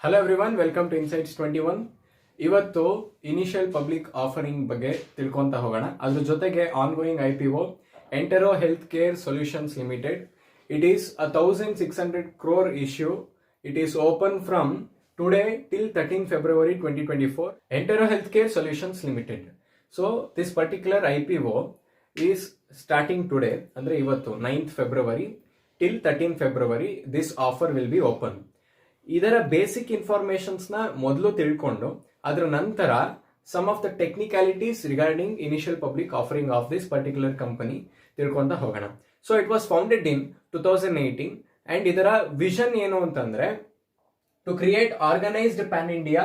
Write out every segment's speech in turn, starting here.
Hello everyone, welcome to insights 21. ಇವತ್ತು initial public offering ಬಗ್ಗೆ ತಿಳ್ಕೊಂತ ಹೋಗೋಣ. ಅದ್ರ ಜೊತೆಗೆ ongoing IPO Entero health care solutions limited. It is 1600 crore issue. It is open from today till 13 February 2024. Entero health care solutions limited. So this particular IPO is starting today, ಅಂದ್ರೆ ಇವತ್ತು 9th February till 13 February this offer will be open. ಇದರ basic informations ನ ಮೊದಲು ತಿಳ್ಕೊಂಡು ಅದರ ನಂತರ some of the technicalities regarding initial public offering of this particular company ತಿಳ್ಕೊಂತ ಹೋಗೋಣ. So it was founded in 2018 and ಇದರ ವಿಷನ್ ಏನು ಅಂತಂದ್ರೆ to create organised pan India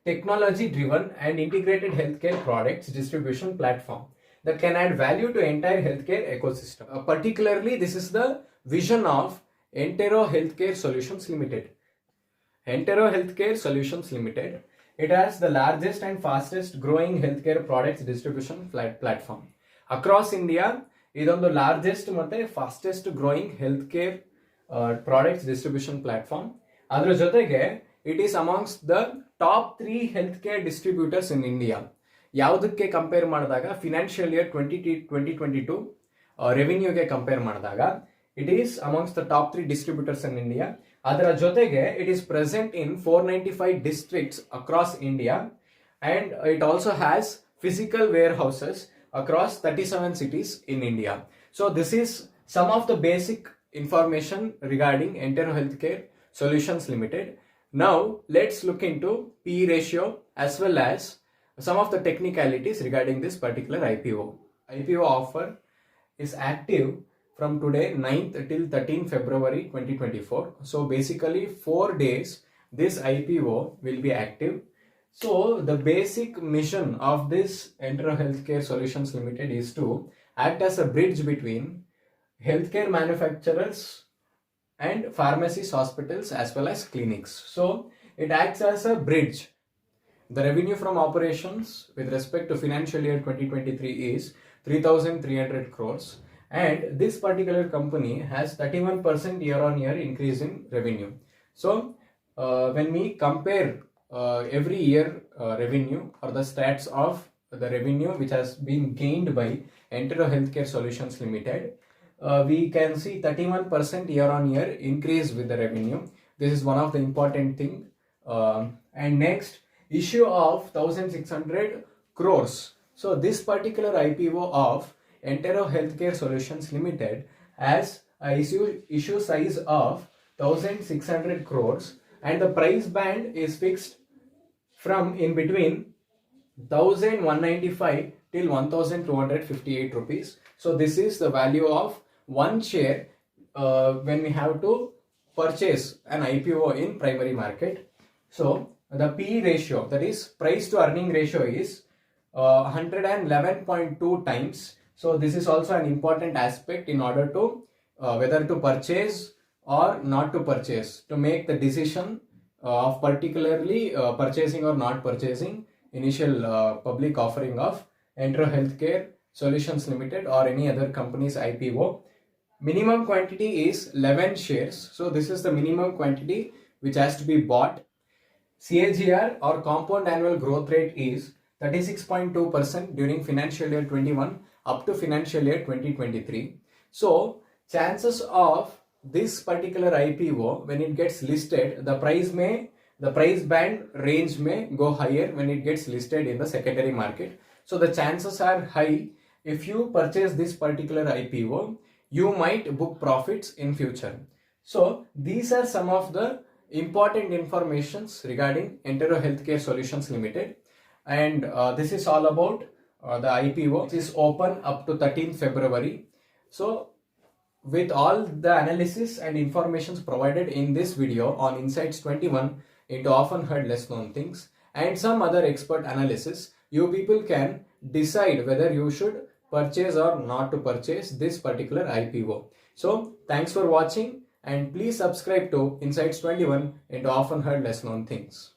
technology driven and integrated health care products distribution platform that can add value to entire healthcare ecosystem. Particularly, this is the vision of Entero Healthcare Solutions Limited. Entero Healthcare Solutions Limited. It has the largest and fastest growing healthcare products distribution platform. Across India, ಇದೊಂದು largest ಮತ್ತೆ fastest growing health care products distribution platform. ಅದರ ಜೊತೆಗೆ it is amongst the top 3 health care distributors in India. ಯಾವುದಕ್ಕೆ compare ಮಾಡಿದಾಗ financial year 2022 ರೆವಿನ್ಯೂಗೆ compare ಮಾಡಿದಾಗ it is amongst the top 3 distributors in India. ಅದರ ಜೊತೆಗೆ it is present in 495 districts across India and it also has physical ware houses across 37 cities in India. So this is some of the basic information regarding Entero Healthcare Solutions Limited. Now let's look into PE ratio as well as some of the technicalities regarding this particular IPO. IPO offer is active from today 9th till 13 February 2024. So basically 4 days this IPO will be active. So the basic mission of this Entero Healthcare Solutions Limited is to act as a bridge between healthcare manufacturers and pharmacies, hospitals as well as clinics. So it acts as a bridge. The revenue from operations with respect to financial year 2023 is 3,300 crores and this particular company has 31% year-on-year increase in revenue. So when we compare every year revenue or the stats of the revenue which has been gained by Entero Healthcare Solutions Limited, we can see 31% year-on-year increase with the revenue. This is one of the important thing. And next, issue of 1600 crores. So this particular IPO of Entero Healthcare Solutions Limited has a issue size of 1600 crores and the price band is fixed from in between 1195 till 1258 rupees. So this is the value of one share when we have to purchase an IPO in primary market. So the PE ratio, that is price to earning ratio, is 111.2 times. So this is also an important aspect in order to whether to purchase or not to purchase, to make the decision of particularly purchasing or not purchasing initial public offering of Entero Healthcare Solutions Limited or any other company's IPO. Minimum quantity is 11 shares. So this is the minimum quantity which has to be bought. CAGR or compound annual growth rate is 36.2% during financial year 21 up to financial year 2023. So chances of this particular IPO, when it gets listed, the price band range may go higher when it gets listed in the secondary market. So the chances are high. If you purchase this particular IPO, you might book profits in future. So these are some of the important informations regarding Entero Healthcare Solutions Limited, and this is all about the IPO. It is open up to 13th February. So with all the analysis and informations provided in this video on Insights 21 into often heard less known things and some other expert analysis, you people can decide whether you should purchase or not to purchase this particular IPO. So thanks for watching and please subscribe to Insights 21 into often heard less known things.